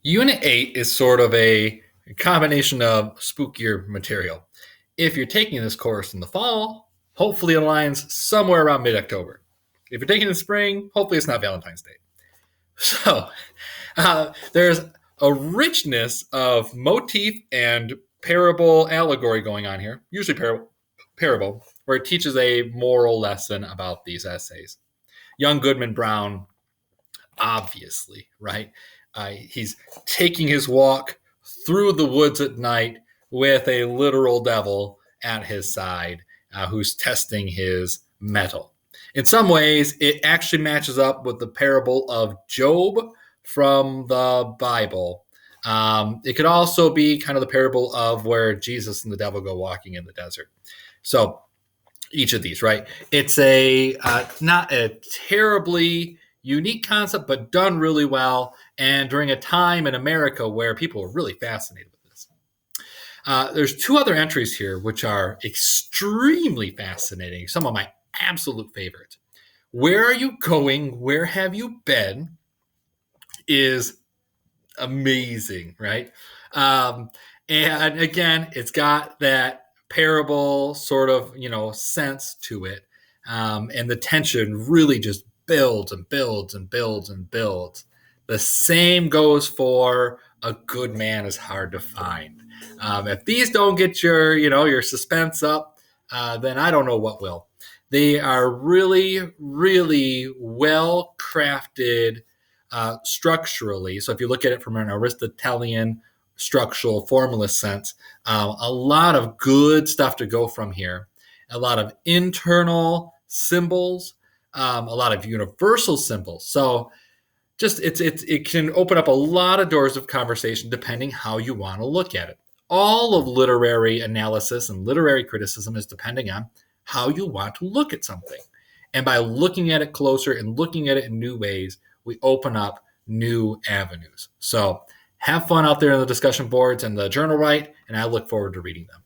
Unit 8 is sort of a combination of spookier material. If you're taking this course in the fall, hopefully it aligns somewhere around mid October. If you're taking it in spring, hopefully it's not Valentine's Day. So there's a richness of motif and parable allegory going on here, usually parable, where it teaches a moral lesson about these essays. Young Goodman Brown, obviously, right? He's taking his walk through the woods at night with a literal devil at his side who's testing his mettle. In some ways, it actually matches up with the parable of Job from the Bible. It could also be kind of the parable of where Jesus and the devil go walking in the desert. So each of these, right? It's a not a terribly unique concept, but done really well, and during a time in America where people were really fascinated with this. There's two other entries here which are extremely fascinating, some of my absolute favorites. Where are you going? Where have you been? Is amazing, right? And again, it's got that parable sort of sense to it, and the tension really just builds and builds and builds and builds. The same goes for a good man is hard to find. If these don't get your suspense up, then I don't know what will. They are really, really well crafted structurally. So if you look at it from an Aristotelian structural formalist sense, a lot of good stuff to go from here. A lot of internal symbols, a lot of universal symbols. So just it can open up a lot of doors of conversation depending how you want to look at it. All of literary analysis and literary criticism is depending on how you want to look at something. And by looking at it closer and looking at it in new ways, we open up new avenues. So have fun out there in the discussion boards and the journal write, and I look forward to reading them.